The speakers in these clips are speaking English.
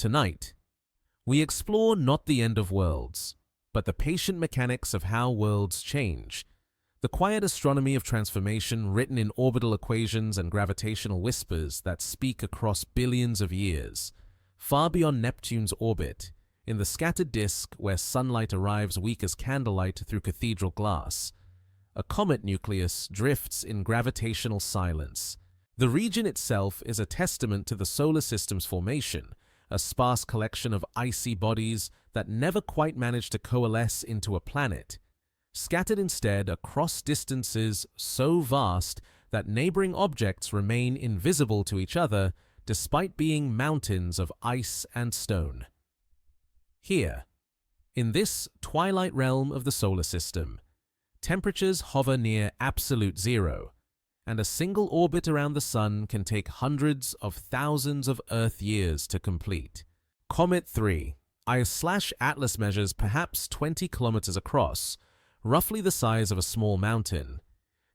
Tonight, we explore not the end of worlds, but the patient mechanics of how worlds change, the quiet astronomy of transformation written in orbital equations and gravitational whispers that speak across billions of years, far beyond Neptune's orbit, in the scattered disk where sunlight arrives weak as candlelight through cathedral glass. A comet nucleus drifts in gravitational silence. The region itself is a testament to the solar system's formation, a sparse collection of icy bodies that never quite managed to coalesce into a planet, scattered instead across distances so vast that neighboring objects remain invisible to each other despite being mountains of ice and stone. Here, in this twilight realm of the solar system, temperatures hover near absolute zero, and a single orbit around the Sun can take hundreds of thousands of Earth years to complete. Comet 3, Atlas measures perhaps 20 kilometers across, roughly the size of a small mountain,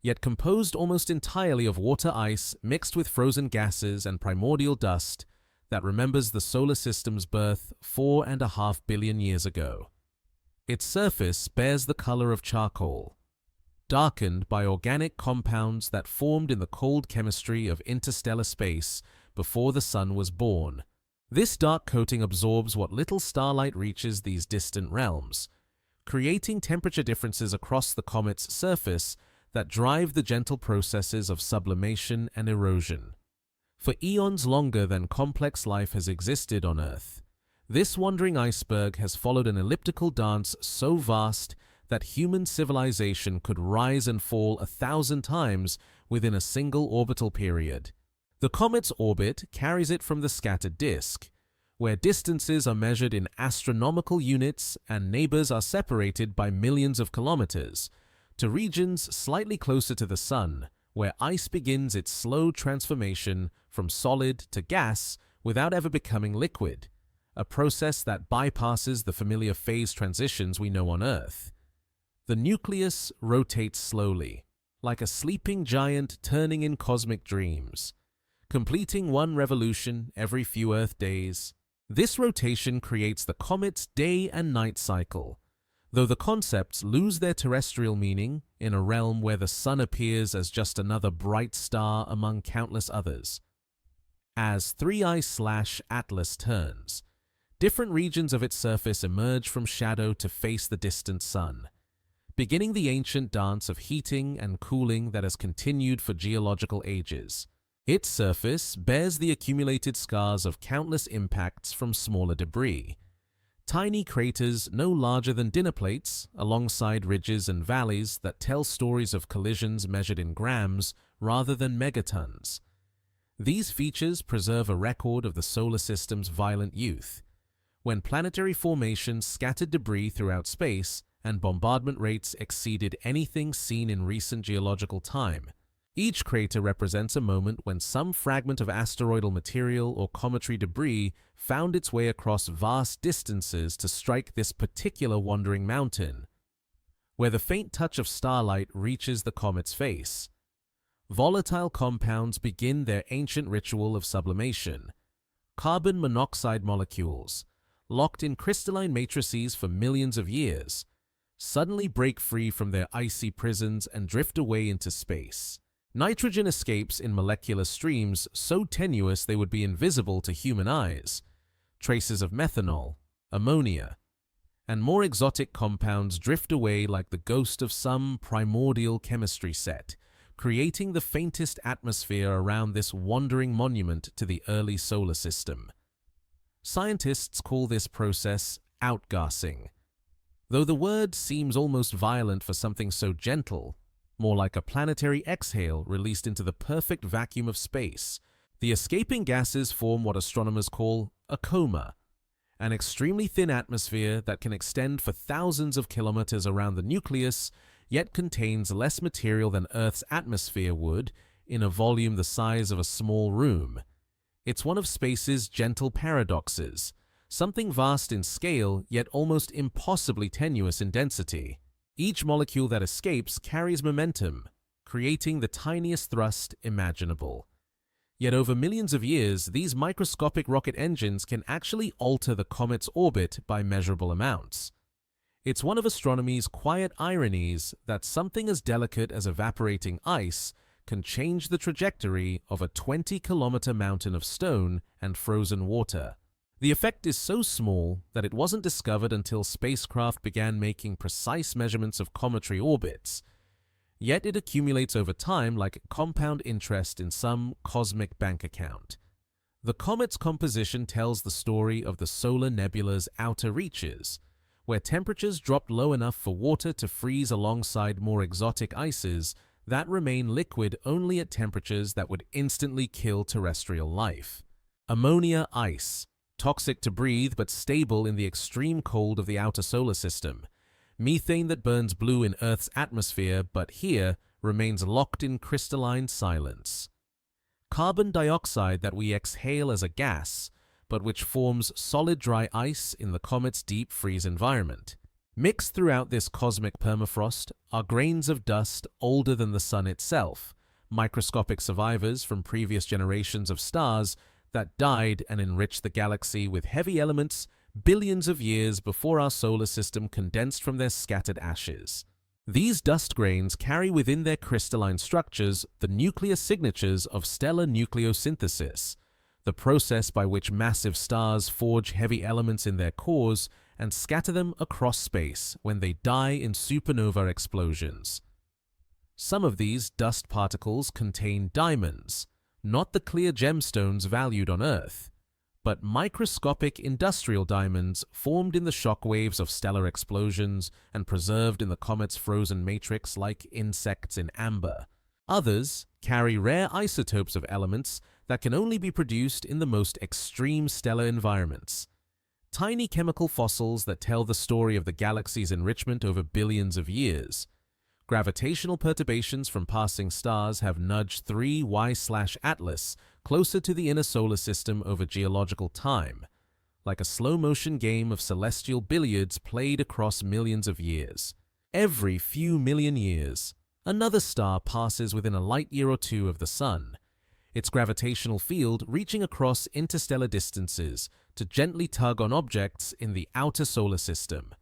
yet composed almost entirely of water ice mixed with frozen gases and primordial dust that remembers the solar system's birth 4.5 billion years ago. Its surface bears the color of charcoal, darkened by organic compounds that formed in the cold chemistry of interstellar space before the Sun was born. This dark coating absorbs what little starlight reaches these distant realms, creating temperature differences across the comet's surface that drive the gentle processes of sublimation and erosion. For eons longer than complex life has existed on Earth, this wandering iceberg has followed an elliptical dance so vast that human civilization could rise and fall 1,000 times within a single orbital period. The comet's orbit carries it from the scattered disk, where distances are measured in astronomical units and neighbors are separated by millions of kilometers, to regions slightly closer to the Sun, where ice begins its slow transformation from solid to gas without ever becoming liquid, a process that bypasses the familiar phase transitions we know on Earth. The nucleus rotates slowly, like a sleeping giant turning in cosmic dreams, completing one revolution every few Earth days. This rotation creates the comet's day and night cycle, though the concepts lose their terrestrial meaning in a realm where the Sun appears as just another bright star among countless others. As 3I/Atlas turns, different regions of its surface emerge from shadow to face the distant Sun, beginning the ancient dance of heating and cooling that has continued for geological ages. Its surface bears the accumulated scars of countless impacts from smaller debris, tiny craters no larger than dinner plates alongside ridges and valleys that tell stories of collisions measured in grams rather than megatons. These features preserve a record of the solar system's violent youth, when planetary formations scattered debris throughout space and bombardment rates exceeded anything seen in recent geological time. Each crater represents a moment when some fragment of asteroidal material or cometary debris found its way across vast distances to strike this particular wandering mountain, where the faint touch of starlight reaches the comet's face. Volatile compounds begin their ancient ritual of sublimation. Carbon monoxide molecules, locked in crystalline matrices for millions of years, suddenly break free from their icy prisons and drift away into space. Nitrogen escapes in molecular streams so tenuous they would be invisible to human eyes. Traces of methanol, ammonia, and more exotic compounds drift away like the ghost of some primordial chemistry set, creating the faintest atmosphere around this wandering monument to the early solar system. Scientists call this process outgassing, though the word seems almost violent for something so gentle, more like a planetary exhale released into the perfect vacuum of space. The escaping gases form what astronomers call a coma, an extremely thin atmosphere that can extend for thousands of kilometers around the nucleus, yet contains less material than Earth's atmosphere would in a volume the size of a small room. It's one of space's gentle paradoxes, something vast in scale yet almost impossibly tenuous in density. Each molecule that escapes carries momentum, creating the tiniest thrust imaginable. Yet over millions of years, these microscopic rocket engines can actually alter the comet's orbit by measurable amounts. It's one of astronomy's quiet ironies that something as delicate as evaporating ice can change the trajectory of a 20-kilometer mountain of stone and frozen water. The effect is so small that it wasn't discovered until spacecraft began making precise measurements of cometary orbits. Yet it accumulates over time like compound interest in some cosmic bank account. The comet's composition tells the story of the solar nebula's outer reaches, where temperatures dropped low enough for water to freeze alongside more exotic ices that remain liquid only at temperatures that would instantly kill terrestrial life. Ammonia ice, toxic to breathe but stable in the extreme cold of the outer solar system. Methane that burns blue in Earth's atmosphere but here remains locked in crystalline silence. Carbon dioxide that we exhale as a gas, but which forms solid dry ice in the comet's deep freeze environment. Mixed throughout this cosmic permafrost are grains of dust older than the sun itself, microscopic survivors from previous generations of stars that died and enriched the galaxy with heavy elements billions of years before our solar system condensed from their scattered ashes. These dust grains carry within their crystalline structures the nuclear signatures of stellar nucleosynthesis, the process by which massive stars forge heavy elements in their cores and scatter them across space when they die in supernova explosions. Some of these dust particles contain diamonds, not the clear gemstones valued on Earth, but microscopic industrial diamonds formed in the shock waves of stellar explosions and preserved in the comet's frozen matrix like insects in amber. Others carry rare isotopes of elements that can only be produced in the most extreme stellar environments. Tiny chemical fossils that tell the story of the galaxy's enrichment over billions of years. Gravitational perturbations from passing stars have nudged 3Y/Atlas closer to the inner solar system over geological time, like a slow-motion game of celestial billiards played across millions of years. Every few million years, another star passes within a light year or two of the Sun, its gravitational field reaching across interstellar distances to gently tug on objects in the outer solar system.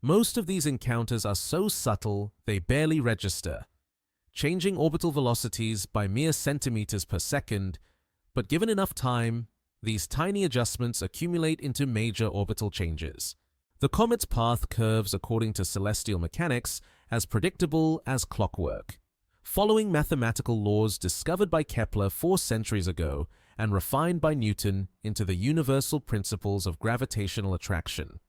Most of these encounters are so subtle they barely register, changing orbital velocities by mere centimeters per second, but given enough time, these tiny adjustments accumulate into major orbital changes. The comet's path curves according to celestial mechanics as predictable as clockwork, following mathematical laws discovered by Kepler 4 centuries ago and refined by Newton into the universal principles of gravitational attraction.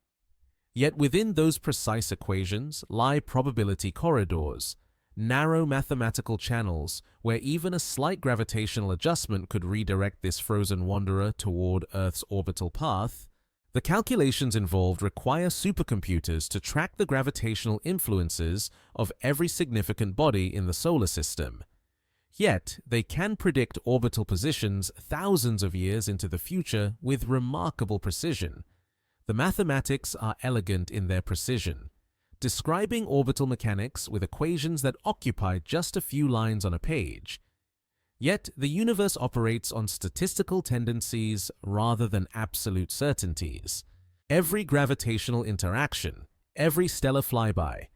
Yet within those precise equations lie probability corridors, narrow mathematical channels where even a slight gravitational adjustment could redirect this frozen wanderer toward Earth's orbital path. The calculations involved require supercomputers to track the gravitational influences of every significant body in the solar system. Yet, they can predict orbital positions thousands of years into the future with remarkable precision. The mathematics are elegant in their precision, describing orbital mechanics with equations that occupy just a few lines on a page. Yet, the universe operates on statistical tendencies rather than absolute certainties. Every gravitational interaction, every stellar flyby,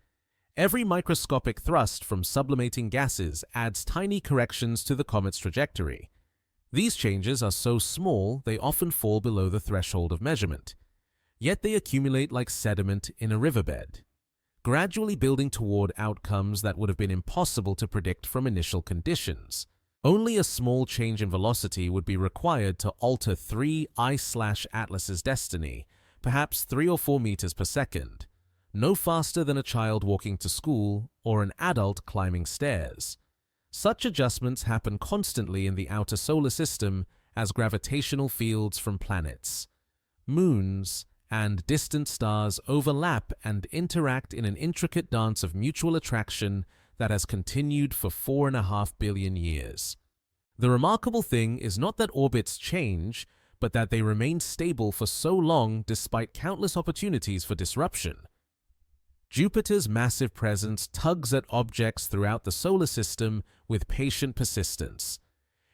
every microscopic thrust from sublimating gases adds tiny corrections to the comet's trajectory. These changes are so small they often fall below the threshold of measurement. Yet they accumulate like sediment in a riverbed, gradually building toward outcomes that would have been impossible to predict from initial conditions. Only a small change in velocity would be required to alter 3I/Atlas's destiny, perhaps 3 or 4 meters per second, no faster than a child walking to school or an adult climbing stairs. Such adjustments happen constantly in the outer solar system as gravitational fields from planets, moons, and distant stars overlap and interact in an intricate dance of mutual attraction that has continued for 4.5 billion years. The remarkable thing is not that orbits change, but that they remain stable for so long despite countless opportunities for disruption. Jupiter's massive presence tugs at objects throughout the solar system with patient persistence.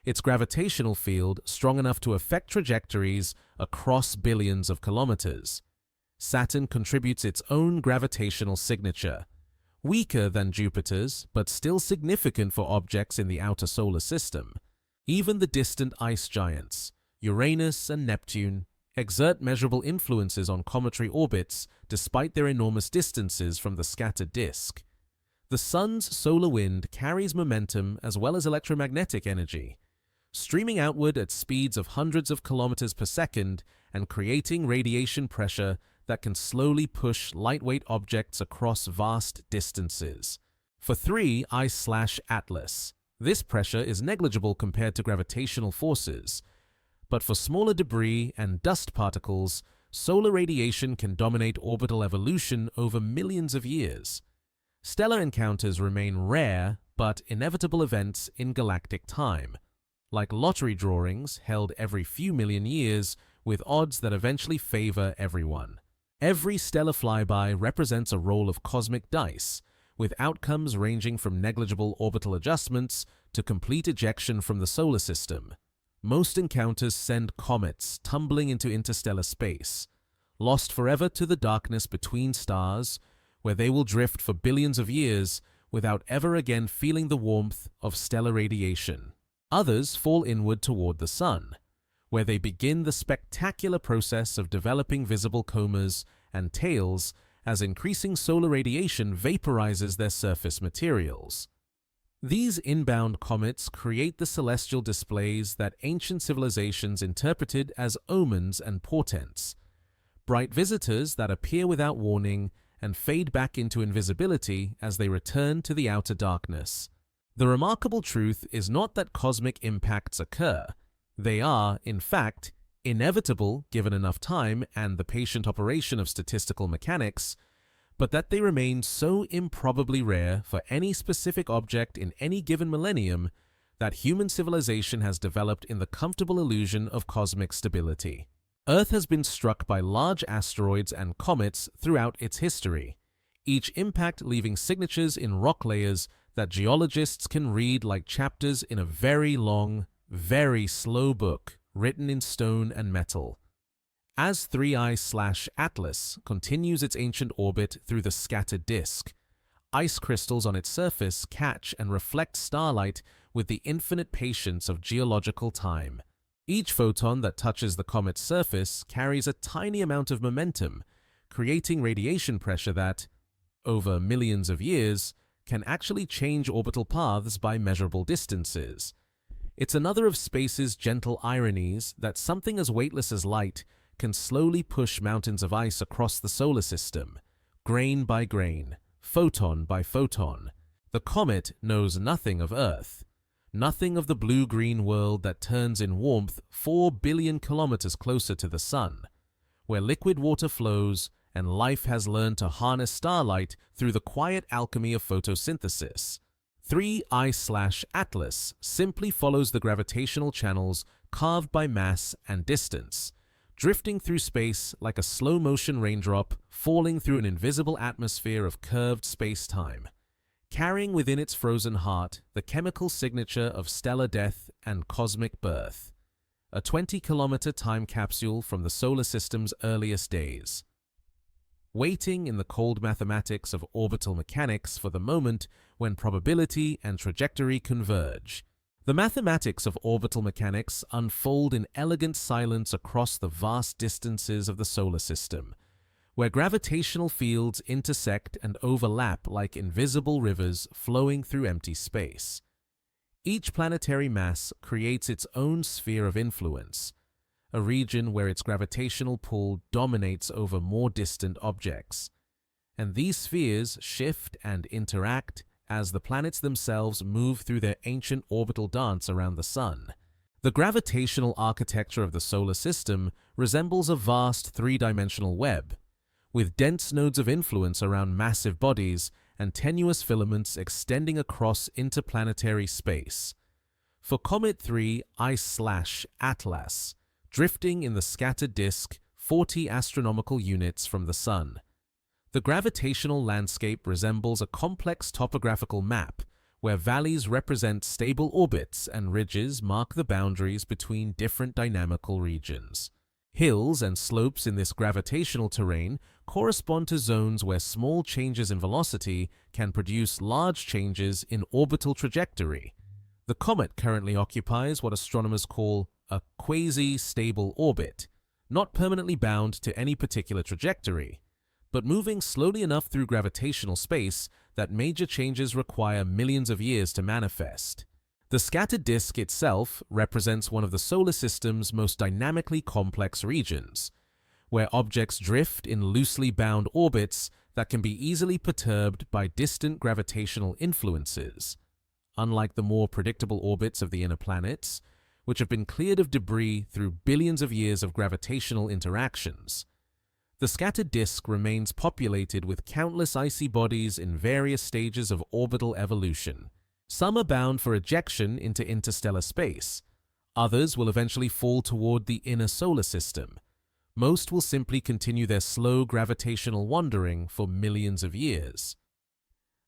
its gravitational field strong enough to affect trajectories across billions of kilometers. Saturn contributes its own gravitational signature, weaker than Jupiter's, but still significant for objects in the outer solar system. Even the distant ice giants, Uranus and Neptune, exert measurable influences on cometary orbits despite their enormous distances from the scattered disk. The Sun's solar wind carries momentum as well as electromagnetic energy, streaming outward at speeds of hundreds of kilometers per second and creating radiation pressure that can slowly push lightweight objects across vast distances. For 3 I/Atlas, this pressure is negligible compared to gravitational forces, but for smaller debris and dust particles, solar radiation can dominate orbital evolution over millions of years. Stellar encounters remain rare but inevitable events in galactic time, like lottery drawings held every few million years with odds that eventually favor everyone. Every stellar flyby represents a roll of cosmic dice, with outcomes ranging from negligible orbital adjustments to complete ejection from the solar system. Most encounters send comets tumbling into interstellar space, lost forever to the darkness between stars, where they will drift for billions of years without ever again feeling the warmth of stellar radiation. Others fall inward toward the Sun, where they begin the spectacular process of developing visible comas and tails as increasing solar radiation vaporizes their surface materials. These inbound comets create the celestial displays that ancient civilizations interpreted as omens and portents, bright visitors that appear without warning and fade back into invisibility as they return to the outer darkness. The remarkable truth is not that cosmic impacts occur. They are, in fact, inevitable given enough time and the patient operation of statistical mechanics, but that they remain so improbably rare for any specific object in any given millennium that human civilization has developed in the comfortable illusion of cosmic stability. Earth has been struck by large asteroids and comets throughout its history, each impact leaving signatures in rock layers that geologists can read like chapters in a very long, very slow book written in stone and metal. As 3 I/Atlas continues its ancient orbit through the scattered disk, ice crystals on its surface catch and reflect starlight with the infinite patience of geological time. Each photon that touches the comet's surface carries a tiny amount of momentum, creating radiation pressure that, over millions of years, can actually change orbital paths by measurable distances. It's another of space's gentle ironies that something as weightless as light can slowly push mountains of ice across the solar system, grain by grain, photon by photon. The comet knows nothing of Earth, nothing of the blue-green world that turns in warmth 4 billion kilometers closer to the Sun, where liquid water flows and life has learned to harness starlight through the quiet alchemy of photosynthesis. 3 I/Atlas simply follows the gravitational channels carved by mass and distance, drifting through space like a slow-motion raindrop falling through an invisible atmosphere of curved space-time, carrying within its frozen heart the chemical signature of stellar death and cosmic birth, a 20-kilometer time capsule from the solar system's earliest days, waiting in the cold mathematics of orbital mechanics for the moment when probability and trajectory converge. The mathematics of orbital mechanics unfold in elegant silence across the vast distances of the solar system, where gravitational fields intersect and overlap like invisible rivers flowing through empty space. Each planetary mass creates its own sphere of influence, a region where its gravitational pull dominates over more distant objects, and these spheres shift and interact as the planets themselves move through their ancient orbital dance around the Sun. The gravitational architecture of the solar system resembles a vast three-dimensional web, with dense nodes of influence around massive bodies and tenuous filaments extending across interplanetary space. For Comet 3 I/Atlas, drifting in the scattered disk 40 astronomical units from the Sun, the gravitational landscape resembles a complex topographical map where valleys represent stable orbits and ridges mark the boundaries between different dynamical regions. Hills and slopes in this gravitational terrain correspond to zones where small changes in velocity can produce large changes in orbital trajectory. The comet currently occupies what astronomers call a quasi-stable orbit, not permanently bound to any particular trajectory, but moving slowly enough through gravitational space that major changes require millions of years to manifest. The scattered disk itself represents one of the solar system's most dynamically complex regions, where objects drift in loosely bound orbits that can be easily perturbed by distant gravitational influences. Unlike the more predictable orbits of the inner planets, which have been cleared of debris through billions of years of gravitational interactions, the scattered disk remains populated with countless icy bodies in various stages of orbital evolution. Some are bound for ejection into interstellar space. Others will eventually fall toward the inner solar system. Most will simply continue their slow gravitational wandering for millions of years.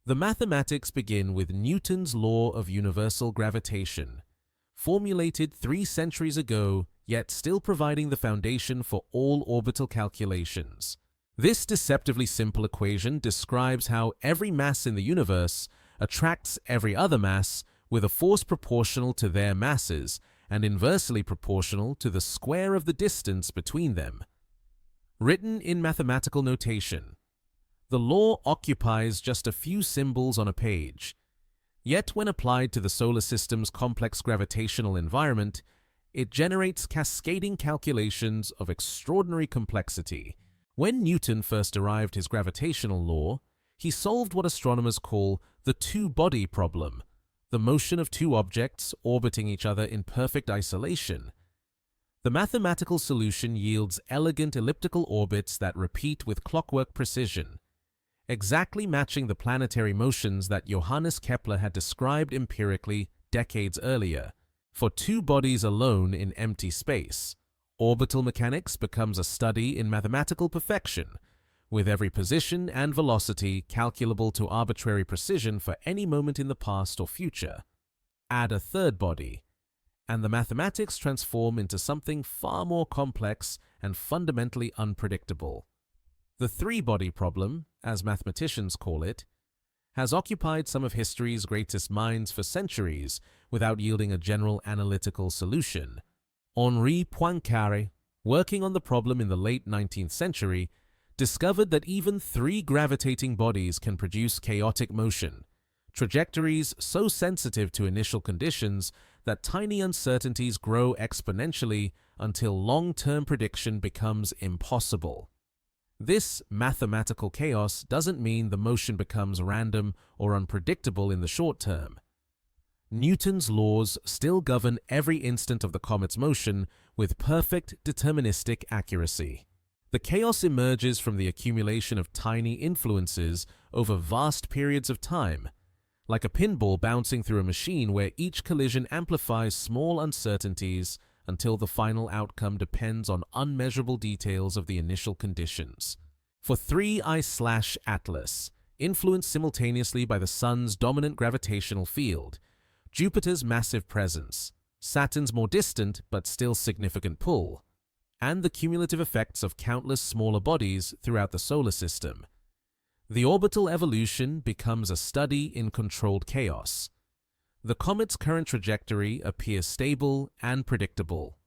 The mathematics begin with Newton's law of universal gravitation, formulated 3 centuries ago, yet still providing the foundation for all orbital calculations. This deceptively simple equation describes how every mass in the universe attracts every other mass with a force proportional to their masses and inversely proportional to the square of the distance between them. Written in mathematical notation, the law occupies just a few symbols on a page. Yet when applied to the solar system's complex gravitational environment, it generates cascading calculations of extraordinary complexity. When Newton first derived his gravitational law, he solved what astronomers call the two-body problem, the motion of two objects orbiting each other in perfect isolation. The mathematical solution yields elegant elliptical orbits that repeat with clockwork precision, exactly matching the planetary motions that Johannes Kepler had described empirically decades earlier. For two bodies alone in empty space, orbital mechanics becomes a study in mathematical perfection, with every position and velocity calculable to arbitrary precision for any moment in the past or future. Add a third body, and the mathematics transform into something far more complex and fundamentally unpredictable. The three-body problem, as mathematicians call it, has occupied some of history's greatest minds for centuries without yielding a general analytical solution. Henri Poincaré, working on the problem in the late 19th century, discovered that even 3 gravitating bodies can produce chaotic motion, trajectories so sensitive to initial conditions that tiny uncertainties grow exponentially until long-term prediction becomes impossible. This mathematical chaos doesn't mean the motion becomes random or unpredictable in the short term. Newton's laws still govern every instant of the comet's motion with perfect deterministic accuracy. The chaos emerges from the accumulation of tiny influences over vast periods of time, like a pinball bouncing through a machine where each collision amplifies small uncertainties until the final outcome depends on unmeasurable details of the initial conditions. For 3I/Atlas, influenced simultaneously by the Sun's dominant gravitational field, Jupiter's massive presence, Saturn's more distant but still significant pull, and the cumulative effects of countless smaller bodies throughout the solar system, the orbital evolution becomes a study in controlled chaos. The comet's current trajectory appears stable and predictable.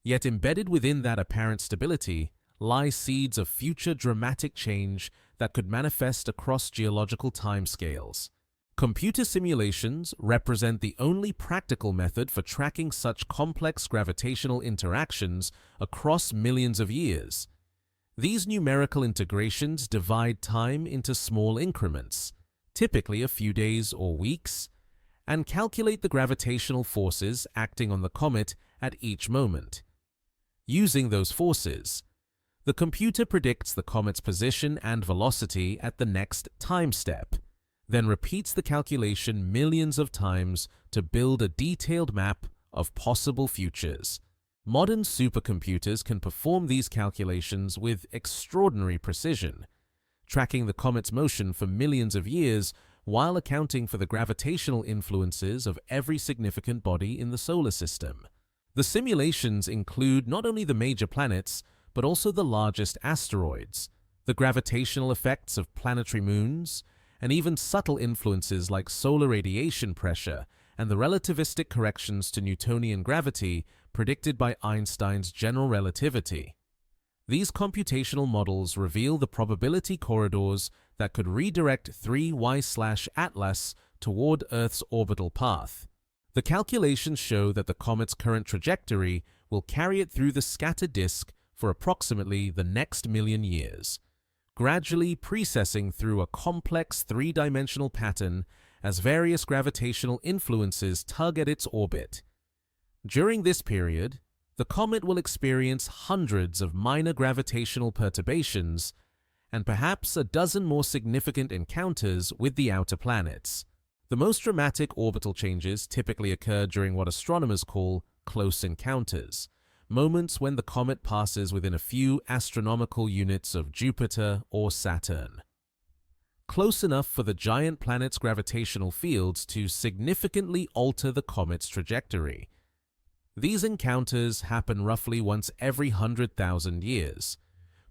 Yet embedded within that apparent stability lie seeds of future dramatic change that could manifest across geological timescales. Computer simulations represent the only practical method for tracking such complex gravitational interactions across millions of years. These numerical integrations divide time into small increments, typically a few days or weeks, and calculate the gravitational forces acting on the comet at each moment. Using those forces, the computer predicts the comet's position and velocity at the next time step, then repeats the calculation millions of times to build a detailed map of possible futures. Modern supercomputers can perform these calculations with extraordinary precision, tracking the comet's motion for millions of years while accounting for the gravitational influences of every significant body in the solar system. The simulations include not only the major planets, but also the largest asteroids, the gravitational effects of planetary moons, and even subtle influences like solar radiation pressure and the relativistic corrections to Newtonian gravity predicted by Einstein's general relativity. These computational models reveal the probability corridors that could redirect 3Y/Atlas toward Earth's orbital path. The calculations show that the comet's current trajectory will carry it through the scattered disk for approximately the next million years, gradually precessing through a complex three-dimensional pattern as various gravitational influences tug at its orbit. During this period, the comet will experience hundreds of minor gravitational perturbations and perhaps a dozen more significant encounters with the outer planets. The most dramatic orbital changes typically occur during what astronomers call close encounters, moments when the comet passes within a few astronomical units of Jupiter or Saturn, close enough for the giant planet's gravitational fields to significantly alter the comet's trajectory. These encounters happen roughly once every 100,000 years,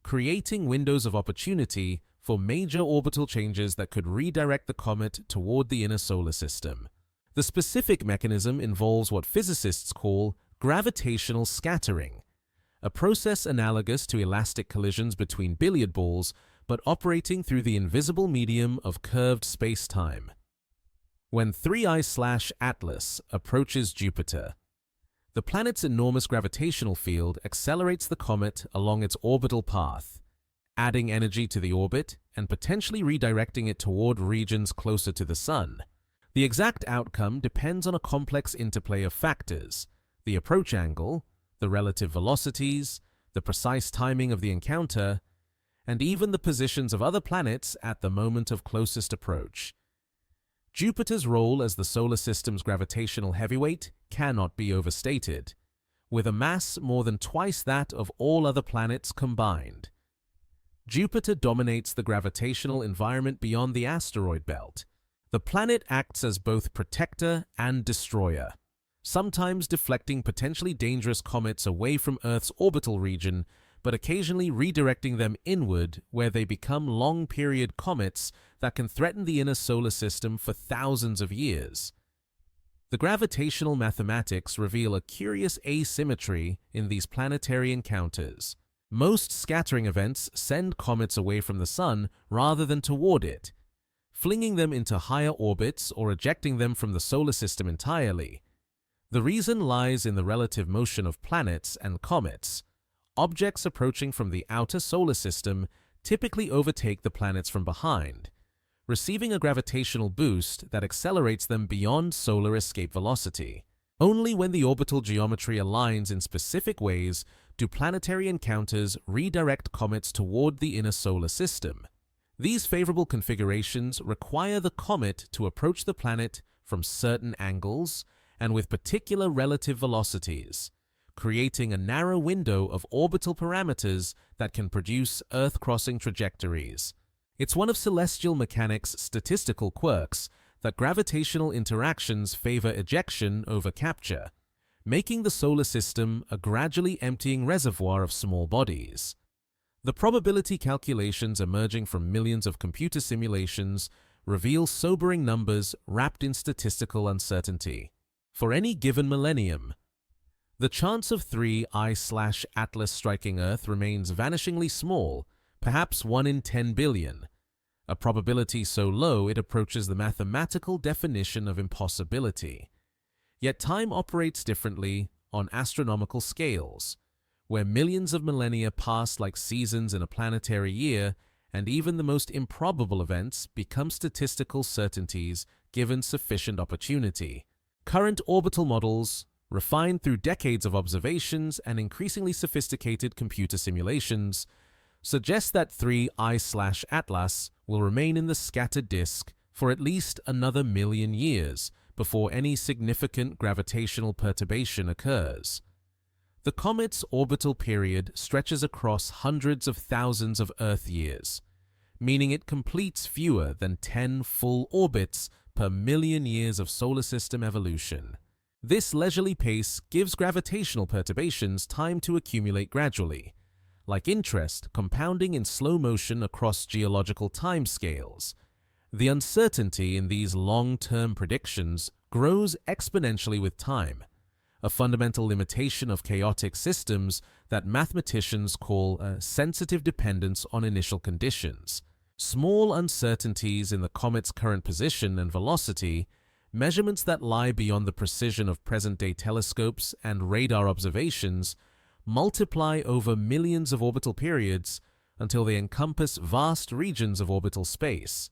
creating windows of opportunity for major orbital changes that could redirect the comet toward the inner solar system. The specific mechanism involves what physicists call gravitational scattering, a process analogous to elastic collisions between billiard balls, but operating through the invisible medium of curved space-time. When 3I/Atlas approaches Jupiter, the planet's enormous gravitational field accelerates the comet along its orbital path, adding energy to the orbit and potentially redirecting it toward regions closer to the Sun. The exact outcome depends on a complex interplay of factors: the approach angle, the relative velocities, the precise timing of the encounter, and even the positions of other planets at the moment of closest approach. Jupiter's role as the solar system's gravitational heavyweight cannot be overstated, with a mass more than twice that of all other planets combined. Jupiter dominates the gravitational environment beyond the asteroid belt. The planet acts as both protector and destroyer, sometimes deflecting potentially dangerous comets away from Earth's orbital region, but occasionally redirecting them inward where they become long-period comets that can threaten the inner solar system for thousands of years. The gravitational mathematics reveal a curious asymmetry in these planetary encounters. Most scattering events send comets away from the Sun rather than toward it, flinging them into higher orbits or ejecting them from the solar system entirely. The reason lies in the relative motion of planets and comets. Objects approaching from the outer solar system typically overtake the planets from behind, receiving a gravitational boost that accelerates them beyond solar escape velocity. Only when the orbital geometry aligns in specific ways do planetary encounters redirect comets toward the inner solar system. These favorable configurations require the comet to approach the planet from certain angles and with particular relative velocities, creating a narrow window of orbital parameters that can produce Earth-crossing trajectories. It's one of celestial mechanics' statistical quirks that gravitational interactions favor ejection over capture, making the solar system a gradually emptying reservoir of small bodies. The probability calculations emerging from millions of computer simulations reveal sobering numbers wrapped in statistical uncertainty. For any given millennium, the chance of 3I/Atlas striking Earth remains vanishingly small, perhaps 1 in 10 billion, a probability so low it approaches the mathematical definition of impossibility. Yet time operates differently on astronomical scales, where millions of millennia pass like seasons in a planetary year, and even the most improbable events become statistical certainties given sufficient opportunity. Current orbital models, refined through decades of observations and increasingly sophisticated computer simulations, suggest that 3I/Atlas will remain in the scattered disk for at least another million years before any significant gravitational perturbation occurs. The comet's orbital period stretches across hundreds of thousands of Earth years, meaning it completes fewer than 10 full orbits per million years of solar system evolution. This leisurely pace gives gravitational perturbations time to accumulate gradually, like interest compounding in slow motion across geological timescales. The uncertainty in these long-term predictions grows exponentially with time, a fundamental limitation of chaotic systems that mathematicians call a sensitive dependence on initial conditions. Small uncertainties in the comet's current position and velocity, measurements that lie beyond the precision of present-day telescopes and radar observations, multiply over millions of orbital periods until they encompass vast regions of orbital space.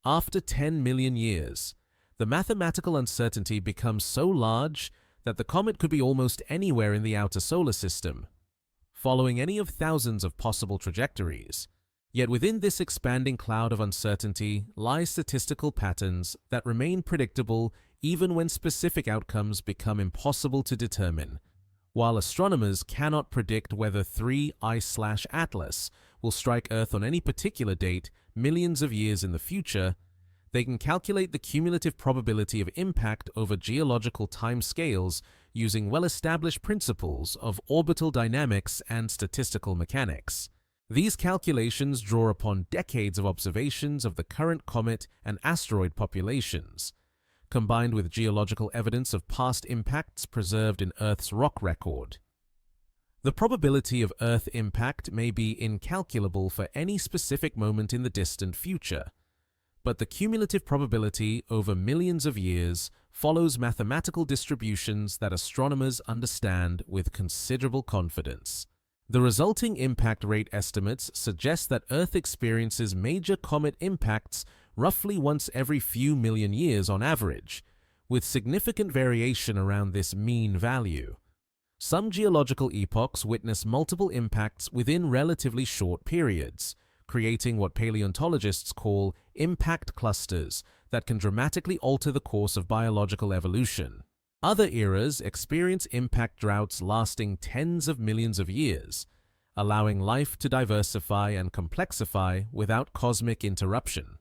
After 10 million years, the mathematical uncertainty becomes so large that the comet could be almost anywhere in the outer solar system, following any of thousands of possible trajectories. Yet within this expanding cloud of uncertainty lie statistical patterns that remain predictable even when specific outcomes become impossible to determine. While astronomers cannot predict whether 3I/Atlas will strike Earth on any particular date millions of years in the future, they can calculate the cumulative probability of impact over geological time scales using well-established principles of orbital dynamics and statistical mechanics. These calculations draw upon decades of observations of the current comet and asteroid populations, combined with geological evidence of past impacts preserved in Earth's rock record. The probability of Earth impact may be incalculable for any specific moment in the distant future, but the cumulative probability over millions of years follows mathematical distributions that astronomers understand with considerable confidence. The resulting impact rate estimates suggest that Earth experiences major comet impacts roughly once every few million years on average, with significant variation around this mean value. Some geological epochs witness multiple impacts within relatively short periods, creating what paleontologists call impact clusters that can dramatically alter the course of biological evolution. Other eras experience impact droughts lasting tens of millions of years, allowing life to diversify and complexify without cosmic interruption.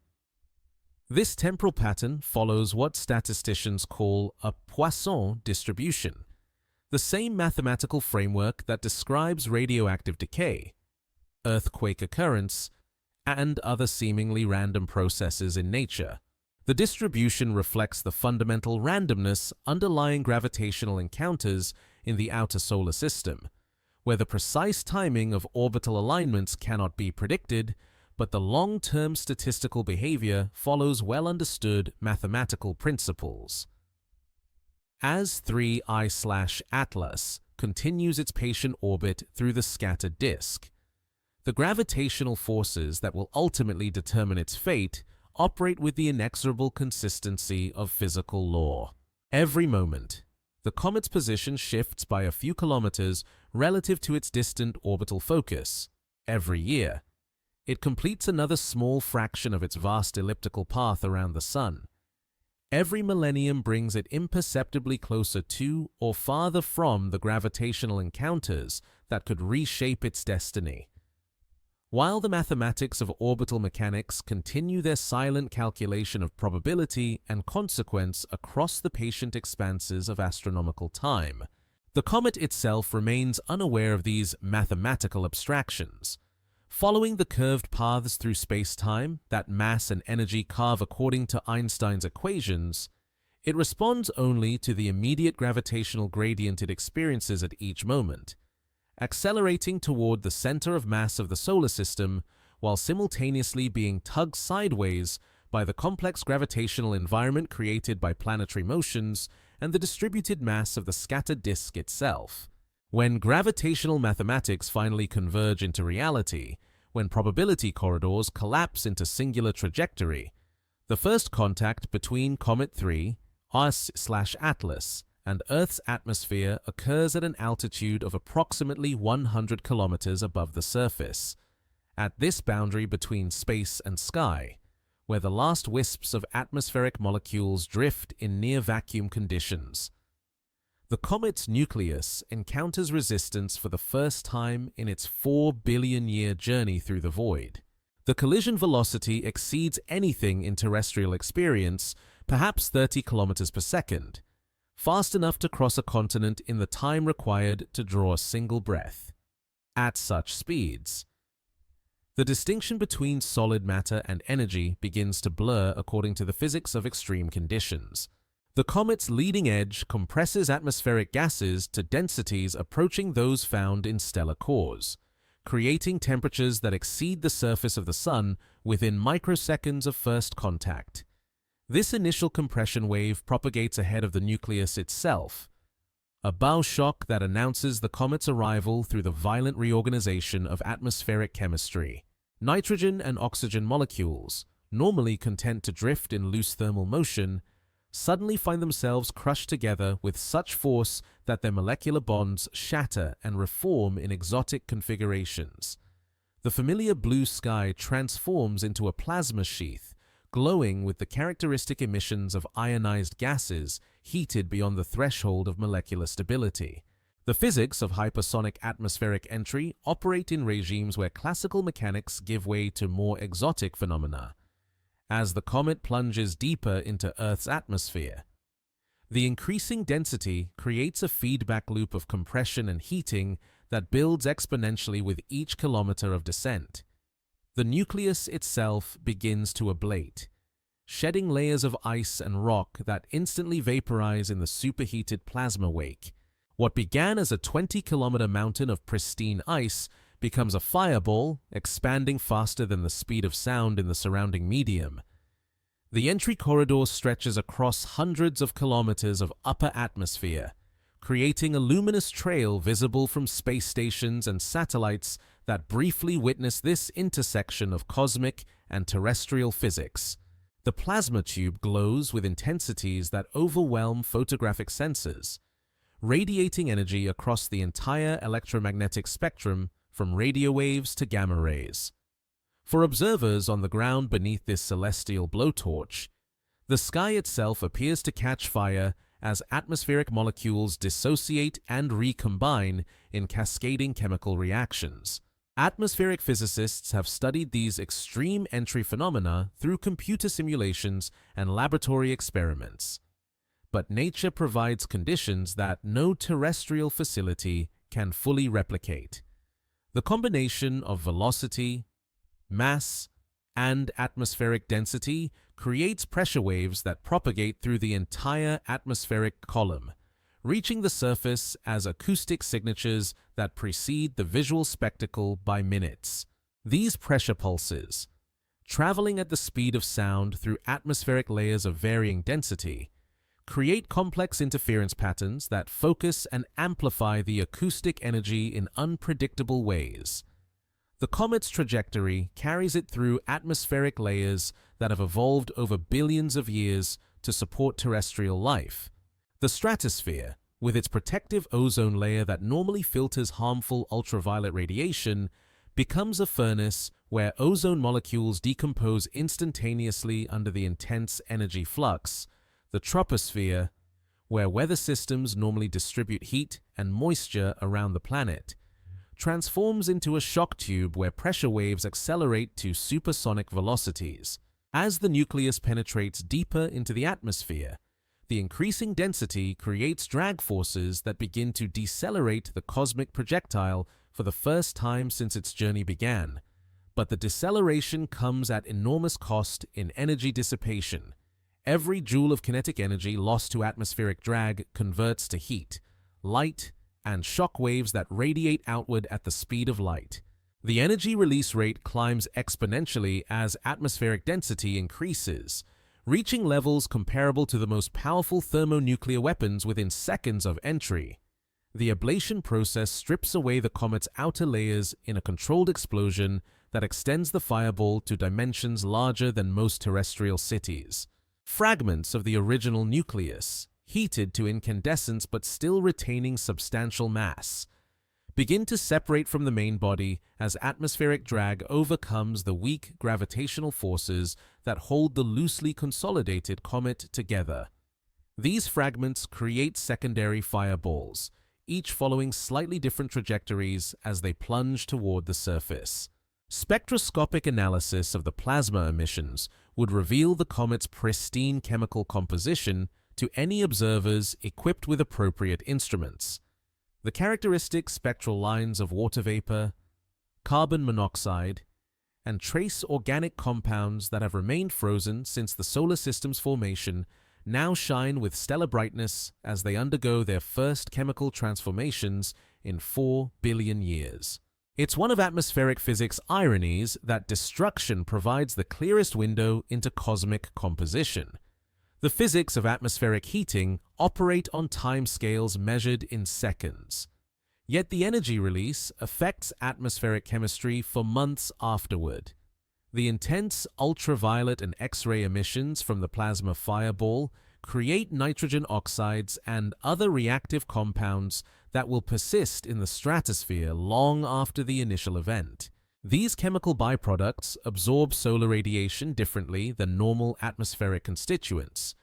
This temporal pattern follows what statisticians call a Poisson distribution, the same mathematical framework that describes radioactive decay, earthquake occurrence, and other seemingly random processes in nature. The distribution reflects the fundamental randomness underlying gravitational encounters in the outer solar system, where the precise timing of orbital alignments cannot be predicted, but the long-term statistical behavior follows well-understood mathematical principles. As 3I/Atlas continues its patient orbit through the scattered disk, the gravitational forces that will ultimately determine its fate operate with the inexorable consistency of physical law. Every moment, the comet's position shifts by a few kilometers relative to its distant orbital focus. Every year, it completes another small fraction of its vast elliptical path around the Sun. Every millennium brings it imperceptibly closer to or farther from the gravitational encounters that could reshape its destiny. While the mathematics of orbital mechanics continue their silent calculation of probability and consequence across the patient expanses of astronomical time, the comet itself remains unaware of these mathematical abstractions. Following the curved paths through space-time that mass and energy carve according to Einstein's equations, it responds only to the immediate gravitational gradient it experiences at each moment, accelerating toward the center of mass of the solar system while simultaneously being tugged sideways by the complex gravitational environment created by planetary motions and the distributed mass of the scattered disk itself. When gravitational mathematics finally converge into reality, when probability corridors collapse into singular trajectory, the first contact between Comet 3, us/Atlas, and Earth's atmosphere occurs at an altitude of approximately 100 kilometers above the surface, at this boundary between space and sky, where the last wisps of atmospheric molecules drift in near-vacuum conditions. The comet's nucleus encounters resistance for the first time in its 4 billion-year journey through the void. The collision velocity exceeds anything in terrestrial experience, perhaps 30 kilometers per second, fast enough to cross a continent in the time required to draw a single breath. At such speeds, the distinction between solid matter and energy begins to blur according to the physics of extreme conditions. The comet's leading edge compresses atmospheric gases to densities approaching those found in stellar cores, creating temperatures that exceed the surface of the Sun within microseconds of first contact. This initial compression wave propagates ahead of the nucleus itself, a bow shock that announces the comet's arrival through the violent reorganization of atmospheric chemistry. Nitrogen and oxygen molecules, normally content to drift in loose thermal motion, suddenly find themselves crushed together with such force that their molecular bonds shatter and reform in exotic configurations. The familiar blue sky transforms into a plasma sheath, glowing with the characteristic emissions of ionized gases heated beyond the threshold of molecular stability. The physics of hypersonic atmospheric entry operate in regimes where classical mechanics give way to more exotic phenomena. As the comet plunges deeper into Earth's atmosphere, the increasing density creates a feedback loop of compression and heating that builds exponentially with each kilometer of descent. The nucleus itself begins to ablate, shedding layers of ice and rock that instantly vaporize in the superheated plasma wake. What began as a 20-kilometer mountain of pristine ice becomes a fireball, expanding faster than the speed of sound in the surrounding medium. The entry corridor stretches across hundreds of kilometers of upper atmosphere, creating a luminous trail visible from space stations and satellites that briefly witness this intersection of cosmic and terrestrial physics. The plasma tube glows with intensities that overwhelm photographic sensors, radiating energy across the entire electromagnetic spectrum from radio waves to gamma rays. For observers on the ground beneath this celestial blowtorch, the sky itself appears to catch fire as atmospheric molecules dissociate and recombine in cascading chemical reactions. Atmospheric physicists have studied these extreme entry phenomena through computer simulations and laboratory experiments. But nature provides conditions that no terrestrial facility can fully replicate. The combination of velocity, mass, and atmospheric density creates pressure waves that propagate through the entire atmospheric column, reaching the surface as acoustic signatures that precede the visual spectacle by minutes. These pressure pulses, traveling at the speed of sound through atmospheric layers of varying density, create complex interference patterns that focus and amplify the acoustic energy in unpredictable ways. The comet's trajectory carries it through atmospheric layers that have evolved over billions of years to support terrestrial life. The stratosphere, with its protective ozone layer that normally filters harmful ultraviolet radiation, becomes a furnace where ozone molecules decompose instantaneously under the intense energy flux. The troposphere, where weather systems normally distribute heat and moisture around the planet, transforms into a shock tube where pressure waves accelerate to supersonic velocities. As the nucleus penetrates deeper into the atmosphere, the increasing density creates drag forces that begin to decelerate the cosmic projectile for the first time since its journey began. But the deceleration comes at enormous cost in energy dissipation. Every joule of kinetic energy lost to atmospheric drag converts to heat, light, and shock waves that radiate outward at the speed of light. The energy release rate climbs exponentially as atmospheric density increases, reaching levels comparable to the most powerful thermonuclear weapons within seconds of entry. The ablation process strips away the comet's outer layers in a controlled explosion that extends the fireball to dimensions larger than most terrestrial cities. Fragments of the original nucleus, heated to incandescence but still retaining substantial mass, begin to separate from the main body as atmospheric drag overcomes the weak gravitational forces that hold the loosely consolidated comet together. These fragments create secondary fireballs, each following slightly different trajectories as they plunge toward the surface. Spectroscopic analysis of the plasma emissions would reveal the comet's pristine chemical composition to any observers equipped with appropriate instruments. The characteristic spectral lines of water vapor, carbon monoxide, and trace organic compounds that have remained frozen since the solar system's formation now shine with stellar brightness as they undergo their first chemical transformations in 4 billion years. It's one of atmospheric physics' ironies that destruction provides the clearest window into cosmic composition. The physics of atmospheric heating operate on timescales measured in seconds. Yet the energy release affects atmospheric chemistry for months afterward. The intense ultraviolet and X-ray emissions from the plasma fireball create nitrogen oxides and other reactive compounds that will persist in the stratosphere long after the initial event. These chemical byproducts absorb solar radiation differently than normal atmospheric constituents,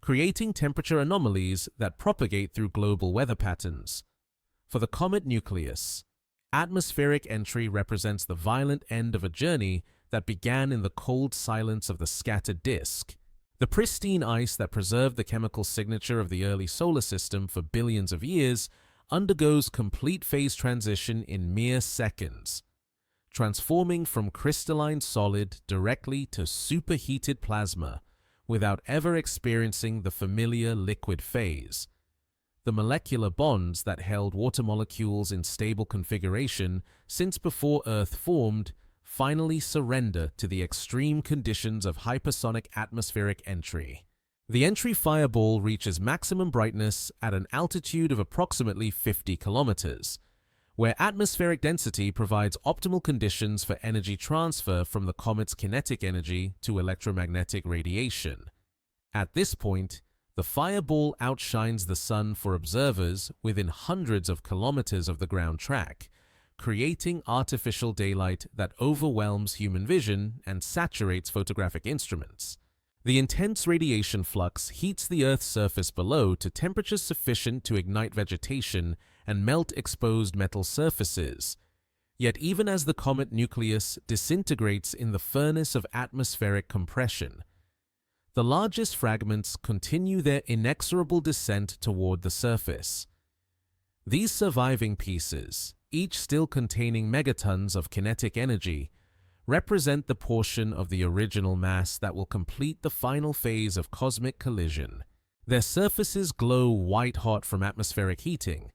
creating temperature anomalies that propagate through global weather patterns. For the comet nucleus, atmospheric entry represents the violent end of a journey that began in the cold silence of the scattered disk. The pristine ice that preserved the chemical signature of the early solar system for billions of years undergoes complete phase transition in mere seconds, transforming from crystalline solid directly to superheated plasma without ever experiencing the familiar liquid phase. The molecular bonds that held water molecules in stable configuration since before Earth formed finally surrender to the extreme conditions of hypersonic atmospheric entry. The entry fireball reaches maximum brightness at an altitude of approximately 50 kilometers, where atmospheric density provides optimal conditions for energy transfer from the comet's kinetic energy to electromagnetic radiation. At this point, the fireball outshines the sun for observers within hundreds of kilometers of the ground track, creating artificial daylight that overwhelms human vision and saturates photographic instruments. The intense radiation flux heats the Earth's surface below to temperatures sufficient to ignite vegetation and melt exposed metal surfaces. Yet even as the comet nucleus disintegrates in the furnace of atmospheric compression, the largest fragments continue their inexorable descent toward the surface. These surviving pieces, each still containing megatons of kinetic energy, represent the portion of the original mass that will complete the final phase of cosmic collision. Their surfaces glow white-hot from atmospheric heating,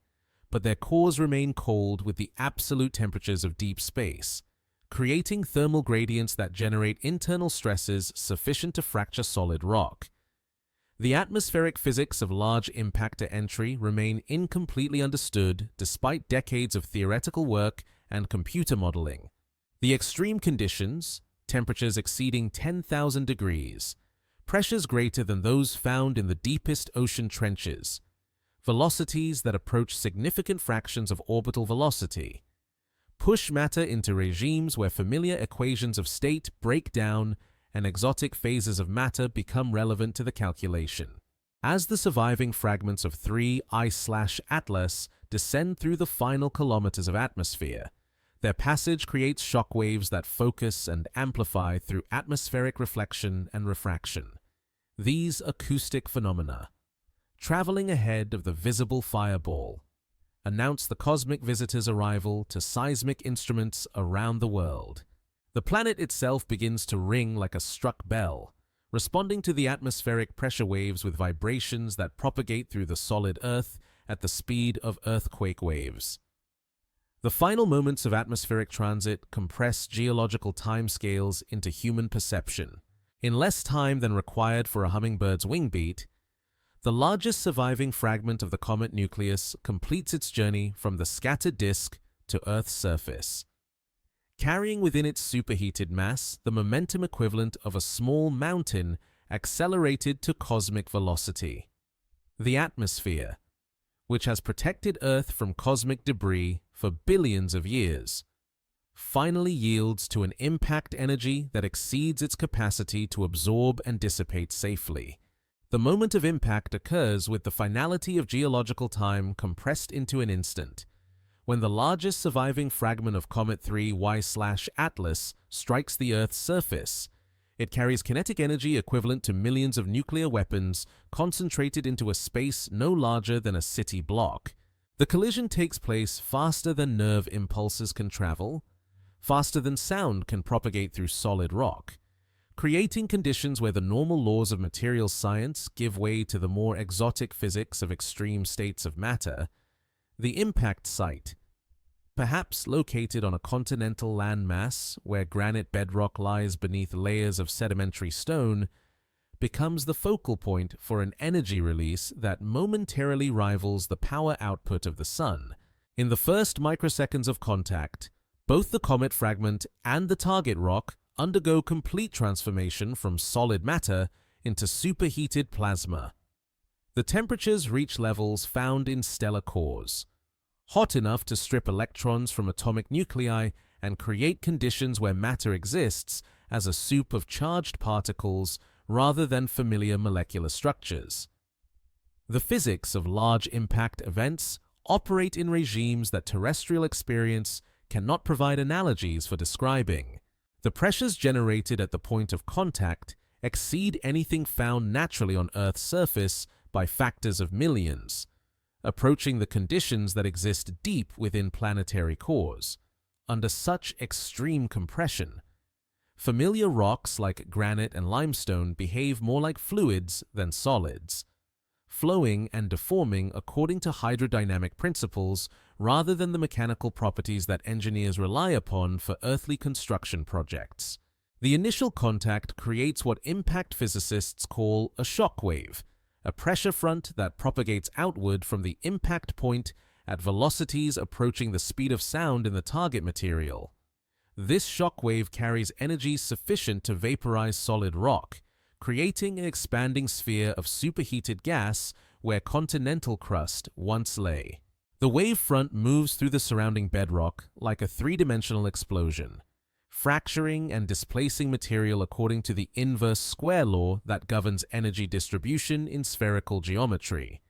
but their cores remain cold with the absolute temperatures of deep space, creating thermal gradients that generate internal stresses sufficient to fracture solid rock. The atmospheric physics of large impactor entry remain incompletely understood despite decades of theoretical work and computer modeling. The extreme conditions, temperatures exceeding 10,000 degrees, pressures greater than those found in the deepest ocean trenches, velocities that approach significant fractions of orbital velocity, push matter into regimes where familiar equations of state break down and exotic phases of matter become relevant to the calculation. As the surviving fragments of 3 I/Atlas descend through the final kilometers of atmosphere, their passage creates shock waves that focus and amplify through atmospheric reflection and refraction. These acoustic phenomena, traveling ahead of the visible fireball, announce the cosmic visitor's arrival to seismic instruments around the world. The planet itself begins to ring like a struck bell, responding to the atmospheric pressure waves with vibrations that propagate through the solid Earth at the speed of earthquake waves. The final moments of atmospheric transit compress geological timescales into human perception. In less time than required for a hummingbird's wing beat, the largest surviving fragment of the comet nucleus completes its journey from the scattered disk to Earth's surface, carrying within its superheated mass the momentum equivalent of a small mountain accelerated to cosmic velocity. The atmosphere, which has protected Earth from cosmic debris for billions of years, finally yields to an impact energy that exceeds its capacity to absorb and dissipate safely. The moment of impact occurs with the finality of geological time compressed into an instant, When the largest surviving fragment of Comet 3Y/Atlas strikes the Earth's surface, it carries kinetic energy equivalent to millions of nuclear weapons concentrated into a space no larger than a city block. The collision takes place faster than nerve impulses can travel, faster than sound can propagate through solid rock, creating conditions where the normal laws of material science give way to the more exotic physics of extreme states of matter. The impact site, perhaps located on a continental landmass where granite bedrock lies beneath layers of sedimentary stone, becomes the focal point for an energy release that momentarily rivals the power output of the Sun. In the first microseconds of contact, both the comet fragment and the target rock undergo complete transformation from solid matter into superheated plasma. The temperatures reach levels found in stellar cores, hot enough to strip electrons from atomic nuclei and create conditions where matter exists as a soup of charged particles rather than familiar molecular structures. The physics of large impact events operate in regimes that terrestrial experience cannot provide analogies for describing. The pressures generated at the point of contact exceed anything found naturally on Earth's surface by factors of millions, approaching the conditions that exist deep within planetary cores. Under such extreme compression, familiar rocks like granite and limestone behave more like fluids than solids, flowing and deforming according to hydrodynamic principles rather than the mechanical properties that engineers rely upon for earthly construction projects. The initial contact creates what impact physicists call a shock wave, a pressure front that propagates outward from the impact point at velocities approaching the speed of sound in the target material. This shock wave carries energy sufficient to vaporize solid rock, creating an expanding sphere of superheated gas where continental crust once lay. The wave front moves through the surrounding bedrock like a three-dimensional explosion, fracturing and displacing material according to the inverse square law that governs energy distribution in spherical geometry.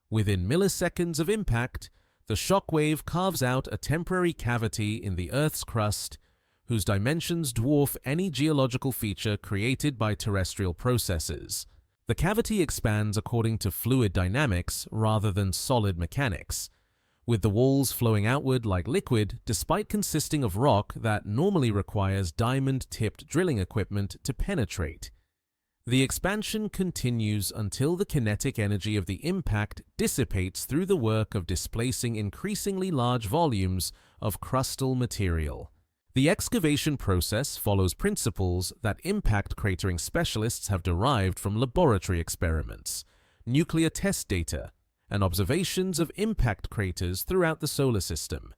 Within milliseconds of impact, the shock wave carves out a temporary cavity in the Earth's crust whose dimensions dwarf any geological feature created by terrestrial processes. The cavity expands according to fluid dynamics rather than solid mechanics, with the walls flowing outward like liquid despite consisting of rock that normally requires diamond-tipped drilling equipment to penetrate. The expansion continues until the kinetic energy of the impact dissipates through the work of displacing increasingly large volumes of crustal material. The excavation process follows principles that impact cratering specialists have derived from laboratory experiments, nuclear test data, and observations of impact craters throughout the solar system.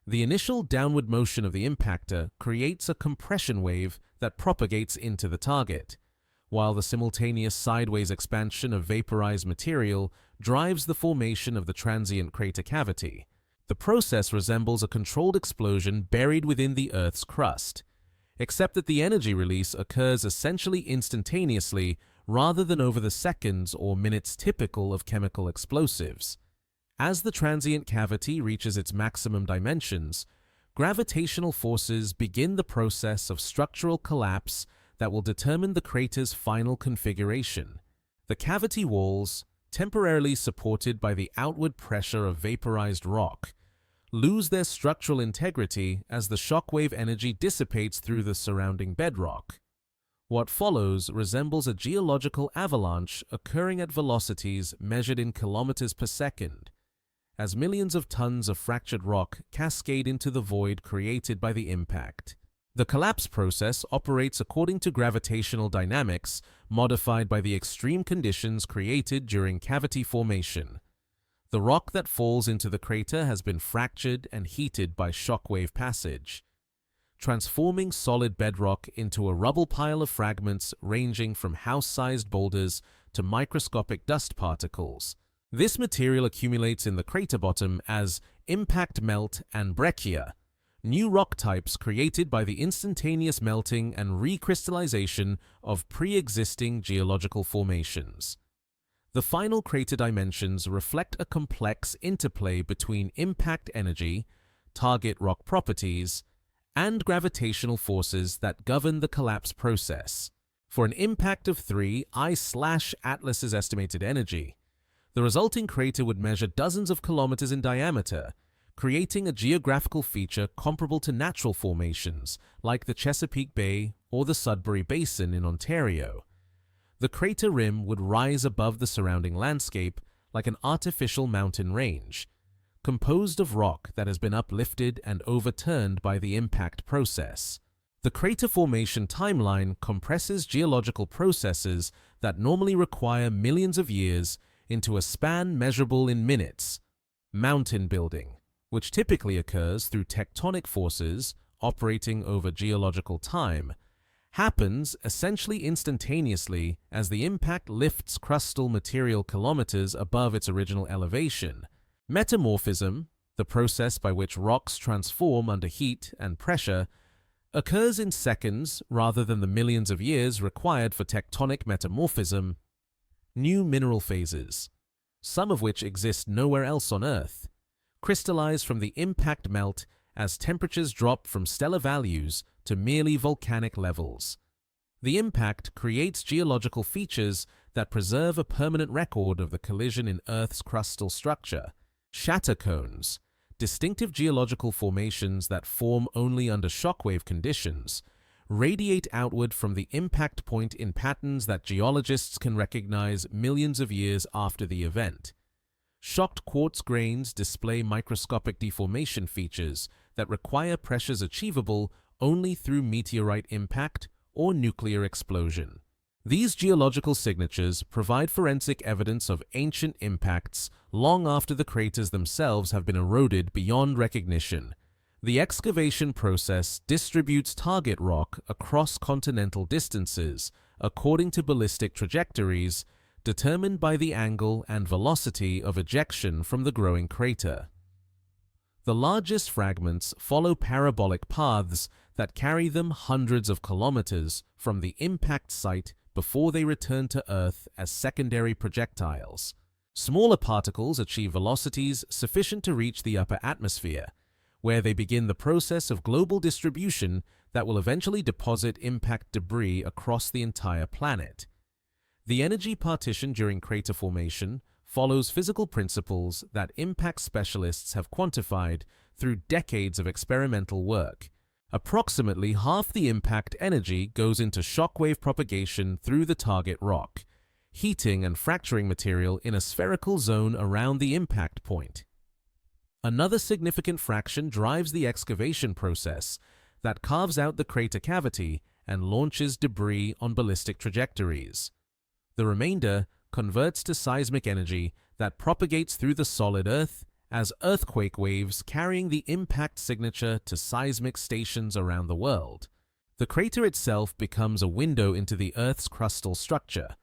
The initial downward motion of the impactor creates a compression wave that propagates into the target, while the simultaneous sideways expansion of vaporized material drives the formation of the transient crater cavity. The process resembles a controlled explosion buried within the Earth's crust, except that the energy release occurs essentially instantaneously rather than over the seconds or minutes typical of chemical explosives. As the transient cavity reaches its maximum dimensions, gravitational forces begin the process of structural collapse that will determine the crater's final configuration. The cavity walls, temporarily supported by the outward pressure of vaporized rock, lose their structural integrity as the shockwave energy dissipates through the surrounding bedrock. What follows resembles a geological avalanche occurring at velocities measured in kilometers per second, as millions of tons of fractured rock cascade into the void created by the impact. The collapse process operates according to gravitational dynamics modified by the extreme conditions created during cavity formation. The rock that falls into the crater has been fractured and heated by shockwave passage, transforming solid bedrock into a rubble pile of fragments ranging from house-sized boulders to microscopic dust particles. This material accumulates in the crater bottom as impact melt and breccia, new rock types created by the instantaneous melting and recrystallization of pre-existing geological formations. The final crater dimensions reflect a complex interplay between impact energy, target rock properties, and gravitational forces that govern the collapse process. For an impact of 3 I/Atlas's estimated energy, the resulting crater would measure dozens of kilometers in diameter, creating a geographical feature comparable to natural formations like the Chesapeake Bay or the Sudbury Basin in Ontario. The crater rim would rise above the surrounding landscape like an artificial mountain range, composed of rock that has been uplifted and overturned by the impact process. The crater formation timeline compresses geological processes that normally require millions of years into a span measurable in minutes. Mountain building, which typically occurs through tectonic forces operating over geological time, happens essentially instantaneously as the impact lifts crustal material kilometers above its original elevation. Metamorphism, the process by which rocks transform under heat and pressure, occurs in seconds rather than the millions of years required for tectonic metamorphism. New mineral phases, some of which exist nowhere else on Earth, crystallize from the impact melt as temperatures drop from stellar values to merely volcanic levels. The impact creates geological features that preserve a permanent record of the collision in Earth's crustal structure. Shatter cones, distinctive geological formations that form only under shockwave conditions, radiate outward from the impact point in patterns that geologists can recognize millions of years after the event. Shocked quartz grains display microscopic deformation features that require pressures achievable only through meteorite impact or nuclear explosion. These geological signatures provide forensic evidence of ancient impacts long after the craters themselves have been eroded beyond recognition. The excavation process distributes target rock across continental distances according to ballistic trajectories determined by the angle and velocity of ejection from the growing crater. The largest fragments follow parabolic paths that carry them hundreds of kilometers from the impact site before they return to Earth as secondary projectiles. Smaller particles achieve velocities sufficient to reach the upper atmosphere, where they begin the process of global distribution that will eventually deposit impact debris across the entire planet. The energy partition during crater formation follows physical principles that impact specialists have quantified through decades of experimental work. Approximately half the impact energy goes into shockwave propagation through the target rock, heating and fracturing material in a spherical zone around the impact point. Another significant fraction drives the excavation process that carves out the crater cavity and launches debris on ballistic trajectories. The remainder converts to seismic energy that propagates through the solid Earth as earthquake waves carrying the impact signature to seismic stations around the world. The crater itself becomes a window into the Earth's crustal structure,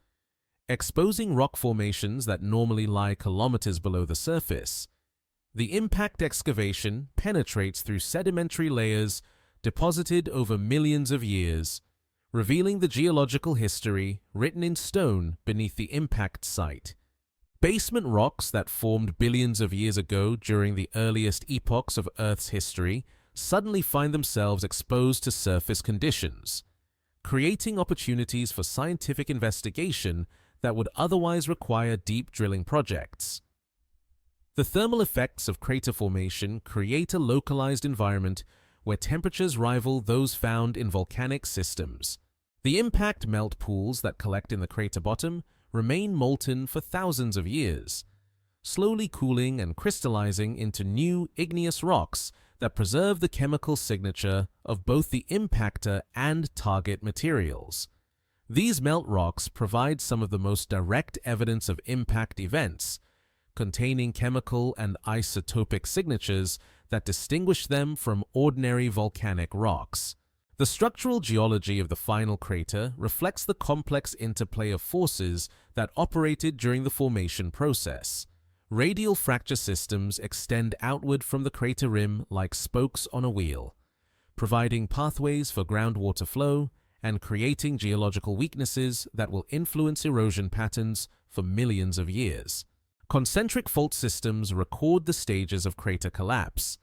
exposing rock formations that normally lie kilometers below the surface. The impact excavation penetrates through sedimentary layers deposited over millions of years, revealing the geological history written in stone beneath the impact site. Basement rocks that formed billions of years ago during the earliest epochs of Earth's history suddenly find themselves exposed to surface conditions, creating opportunities for scientific investigation that would otherwise require deep drilling projects. The thermal effects of crater formation create a localized environment where temperatures rival those found in volcanic systems. The impact melt pools that collect in the crater bottom remain molten for thousands of years, slowly cooling and crystallizing into new igneous rocks that preserve the chemical signature of both the impactor and target materials. These melt rocks provide some of the most direct evidence of impact events, containing chemical and isotopic signatures that distinguish them from ordinary volcanic rocks. The structural geology of the final crater reflects the complex interplay of forces that operated during the formation process. Radial fracture systems extend outward from the crater rim like spokes on a wheel, providing pathways for groundwater flow and creating geological weaknesses that will influence erosion patterns for millions of years. Concentric fault systems record the stages of crater collapse,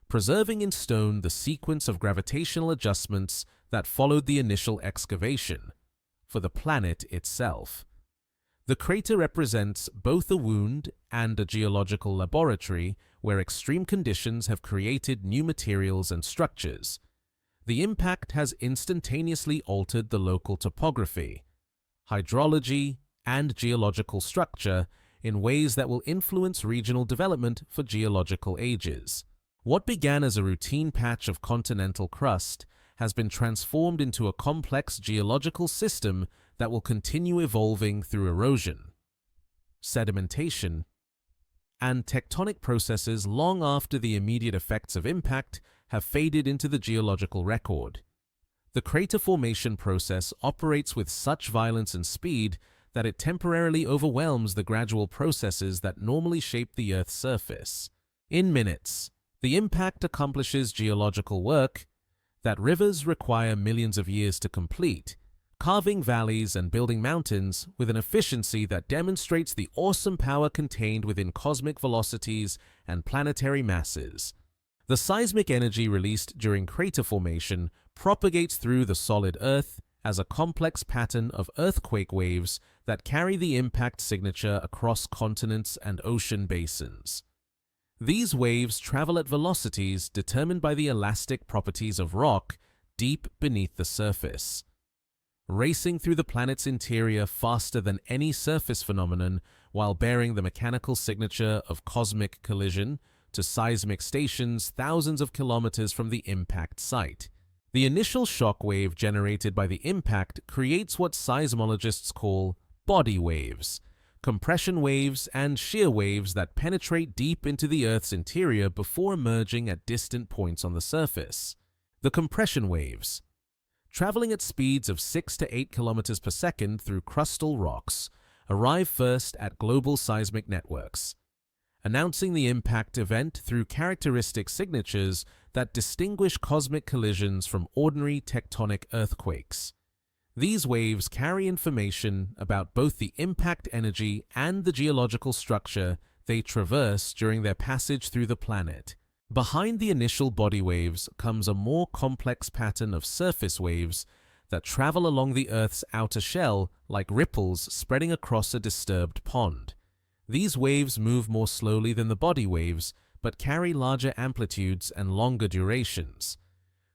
preserving in stone the sequence of gravitational adjustments that followed the initial excavation for the planet itself. The crater represents both a wound and a geological laboratory where extreme conditions have created new materials and structures. The impact has instantaneously altered the local topography, hydrology, and geological structure in ways that will influence regional development for geological ages. What began as a routine patch of continental crust has been transformed into a complex geological system that will continue evolving through erosion, sedimentation, and tectonic processes long after the immediate effects of impact have faded into the geological record. The crater formation process operates with such violence and speed that it temporarily overwhelms the gradual processes that normally shape the Earth's surface. In minutes, the impact accomplishes geological work that rivers require millions of years to complete, carving valleys and building mountains with an efficiency that demonstrates the awesome power contained within cosmic velocities and planetary masses. The seismic energy released during crater formation propagates through the solid Earth as a complex pattern of earthquake waves that carry the impact signature across continents and ocean basins. These waves travel at velocities determined by the elastic properties of rock deep beneath the surface, racing through the planet's interior faster than any surface phenomenon while bearing the mechanical signature of cosmic collision to seismic stations thousands of kilometers from the impact site. The initial shock wave generated by the impact creates what seismologists call body waves, compression waves and shear waves that penetrate deep into the Earth's interior before emerging at distant points on the surface. The compression waves, traveling at speeds of 6 to 8 kilometers per second through crustal rocks, arrive first at global seismic networks, announcing the impact event through characteristic signatures that distinguish cosmic collisions from ordinary tectonic earthquakes. These waves carry information about both the impact energy and the geological structure they traverse during their passage through the planet. Behind the initial body waves comes a more complex pattern of surface waves that travel along the Earth's outer shell like ripples spreading across a disturbed pond. These waves move more slowly than the body waves, but carry larger amplitudes and longer durations,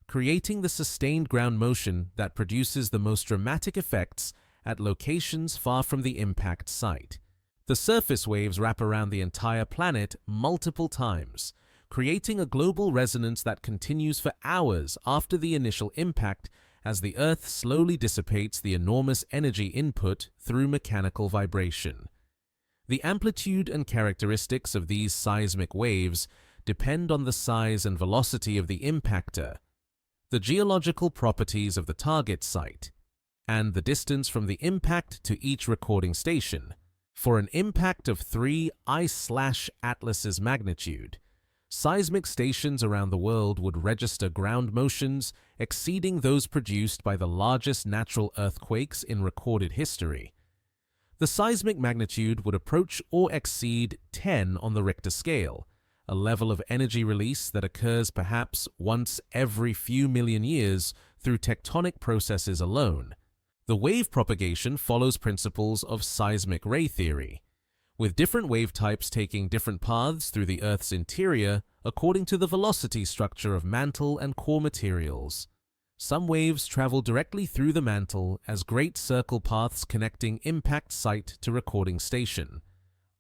creating the sustained ground motion that produces the most dramatic effects at locations far from the impact site. The surface waves wrap around the entire planet multiple times, creating a global resonance that continues for hours after the initial impact as the Earth slowly dissipates the enormous energy input through mechanical vibration. The amplitude and characteristics of these seismic waves depend on the size and velocity of the impactor, the geological properties of the target site, and the distance from the impact to each recording station. For an impact of 3 Ice/Atlas's magnitude, seismic stations around the world would register ground motions exceeding those produced by the largest natural earthquakes in recorded history. The seismic magnitude would approach or exceed 10 on the Richter scale, a level of energy release that occurs perhaps once every few million years through tectonic processes alone. The wave propagation follows principles of seismic ray theory, with different wave types taking different paths through the Earth's interior according to the velocity structure of mantle and core materials. Some waves travel directly through the mantle as great circle paths connecting impact site to recording station.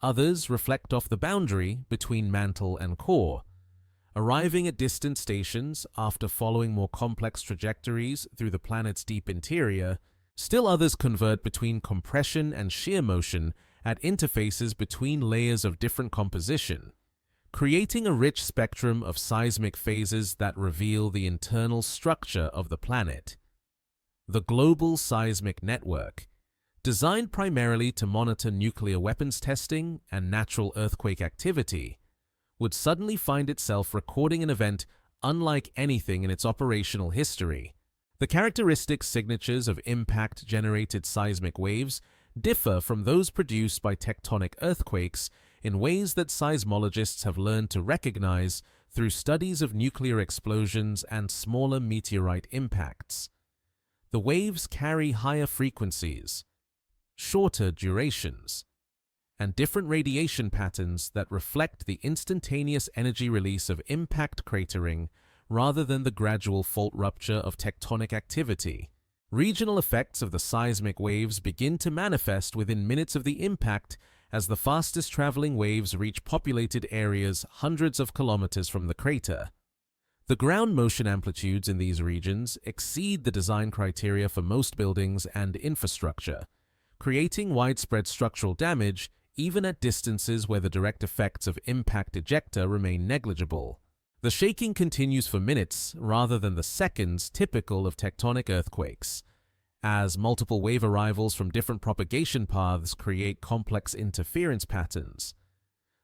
Others reflect off the boundary between mantle and core, arriving at distant stations after following more complex trajectories through the planet's deep interior. Still others convert between compression and shear motion at interfaces between layers of different composition, creating a rich spectrum of seismic phases that reveal the internal structure of the planet. The Global Seismic Network, designed primarily to monitor nuclear weapons testing and natural earthquake activity, would suddenly find itself recording an event unlike anything in its operational history. The characteristic signatures of impact-generated seismic waves differ from those produced by tectonic earthquakes in ways that seismologists have learned to recognize through studies of nuclear explosions and smaller meteorite impacts. The waves carry higher frequencies, shorter durations, and different radiation patterns that reflect the instantaneous energy release of impact cratering rather than the gradual fault rupture of tectonic activity. Regional effects of the seismic waves begin to manifest within minutes of the impact as the fastest traveling waves reach populated areas hundreds of kilometers from the crater. The ground motion amplitudes in these regions exceed the design criteria for most buildings and infrastructure, creating widespread structural damage even at distances where the direct effects of impact ejecta remain negligible. The shaking continues for minutes rather than the seconds typical of tectonic earthquakes, as multiple wave arrivals from different propagation paths create complex interference patterns.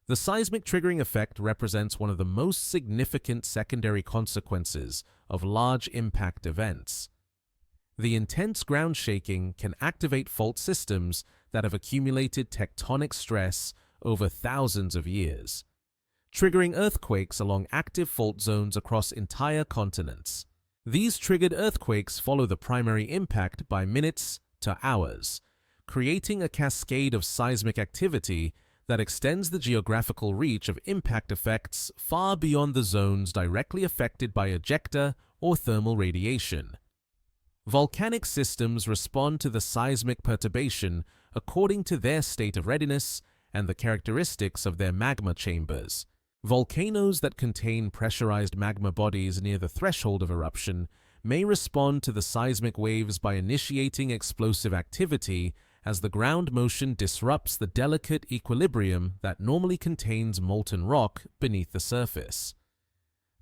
The seismic triggering effect represents one of the most significant secondary consequences of large impact events. The intense ground shaking can activate fault systems that have accumulated tectonic stress over thousands of years, triggering earthquakes along active fault zones across entire continents. These triggered earthquakes follow the primary impact by minutes to hours, creating a cascade of seismic activity that extends the geographical reach of impact effects far beyond the zones directly affected by ejecta or thermal radiation. Volcanic systems respond to the seismic perturbation according to their state of readiness and the characteristics of their magma chambers. Volcanoes that contain pressurized magma bodies near the threshold of eruption may respond to the seismic waves by initiating explosive activity as the ground motion disrupts the delicate equilibrium that normally contains molten rock beneath the surface.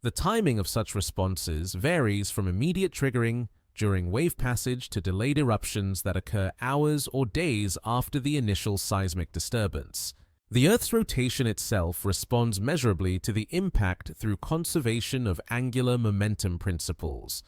The timing of such responses varies from immediate triggering during wave passage to delayed eruptions that occur hours or days after the initial seismic disturbance. The Earth's rotation itself responds measurably to the impact through conservation of angular momentum principles.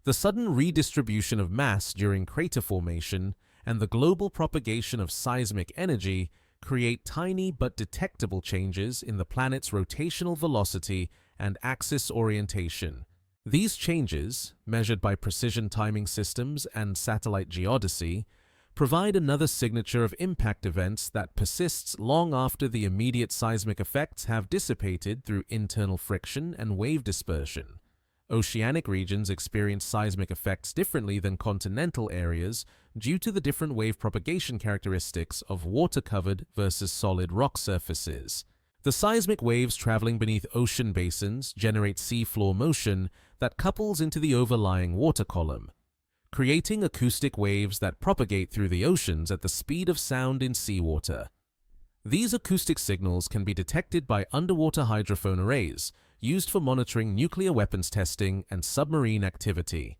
The sudden redistribution of mass during crater formation and the global propagation of seismic energy create tiny but detectable changes in the planet's rotational velocity and axis orientation. These changes, measured by precision timing systems and satellite geodesy, provide another signature of impact events that persists long after the immediate seismic effects have dissipated through internal friction and wave dispersion. Oceanic regions experience seismic effects differently than continental areas due to the different wave propagation characteristics of water-covered versus solid rock surfaces. The seismic waves traveling beneath ocean basins generate seafloor motion that couples into the overlying water column, creating acoustic waves that propagate through the oceans at the speed of sound in seawater. These acoustic signals can be detected by underwater hydrophone arrays used for monitoring nuclear weapons testing and submarine activity,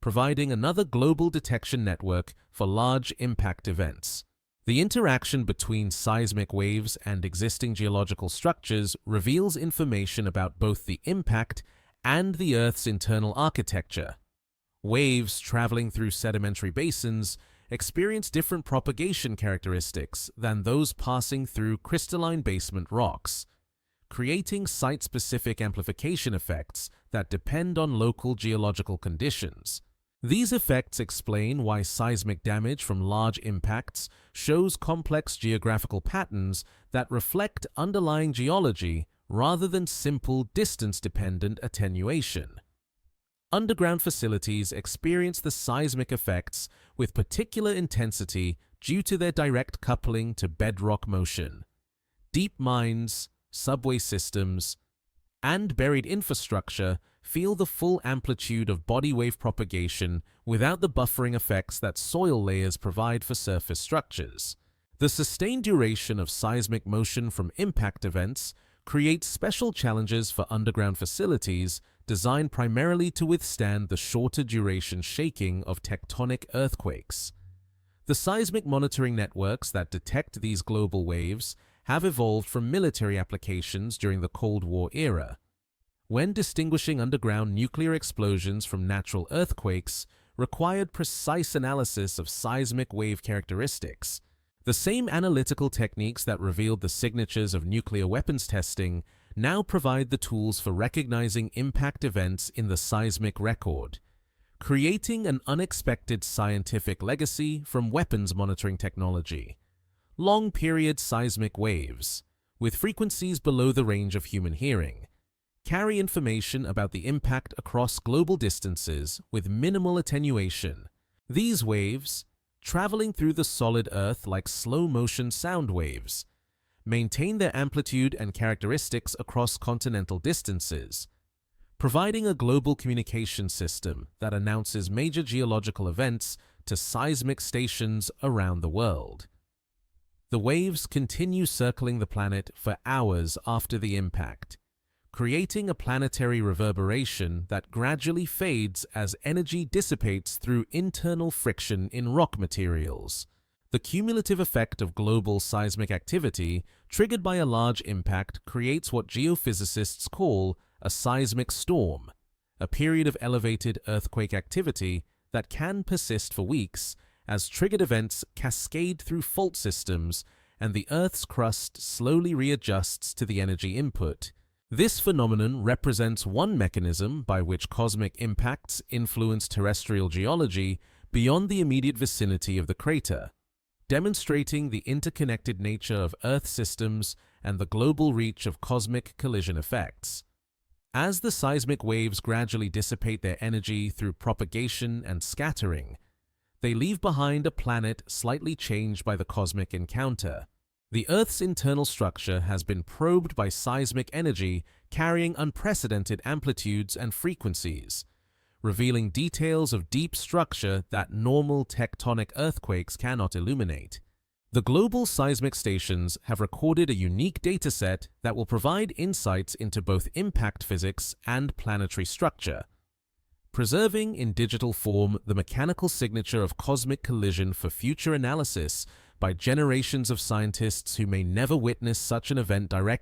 providing another global detection network for large impact events. The interaction between seismic waves and existing geological structures reveals information about both the impact and the Earth's internal architecture. Waves traveling through sedimentary basins experience different propagation characteristics than those passing through crystalline basement rocks, creating site-specific amplification effects that depend on local geological conditions. These effects explain why seismic damage from large impacts shows complex geographical patterns that reflect underlying geology rather than simple distance-dependent attenuation. Underground facilities experience the seismic effects with particular intensity due to their direct coupling to bedrock motion. Deep mines, subway systems, and buried infrastructure feel the full amplitude of body wave propagation without the buffering effects that soil layers provide for surface structures. The sustained duration of seismic motion from impact events creates special challenges for underground facilities designed primarily to withstand the shorter duration shaking of tectonic earthquakes. The seismic monitoring networks that detect these global waves have evolved from military applications during the Cold War era. When distinguishing underground nuclear explosions from natural earthquakes required precise analysis of seismic wave characteristics, The same analytical techniques that revealed the signatures of nuclear weapons testing now provide the tools for recognizing impact events in the seismic record, creating an unexpected scientific legacy from weapons monitoring technology. Long-period seismic waves, with frequencies below the range of human hearing, carry information about the impact across global distances with minimal attenuation. These waves, traveling through the solid Earth like slow-motion sound waves, maintain their amplitude and characteristics across continental distances, providing a global communication system that announces major geological events to seismic stations around the world. The waves continue circling the planet for hours after the impact, creating a planetary reverberation that gradually fades as energy dissipates through internal friction in rock materials. The cumulative effect of global seismic activity triggered by a large impact creates what geophysicists call a seismic storm, a period of elevated earthquake activity that can persist for weeks as triggered events cascade through fault systems and the Earth's crust slowly readjusts to the energy input. This phenomenon represents one mechanism by which cosmic impacts influence terrestrial geology beyond the immediate vicinity of the crater, demonstrating the interconnected nature of Earth systems and the global reach of cosmic collision effects. As the seismic waves gradually dissipate their energy through propagation and scattering, they leave behind a planet slightly changed by the cosmic encounter. The Earth's internal structure has been probed by seismic energy carrying unprecedented amplitudes and frequencies, revealing details of deep structure that normal tectonic earthquakes cannot illuminate. The global seismic stations have recorded a unique dataset that will provide insights into both impact physics and planetary structure, preserving in digital form the mechanical signature of cosmic collision for future analysis by generations of scientists who may never witness such an event directly.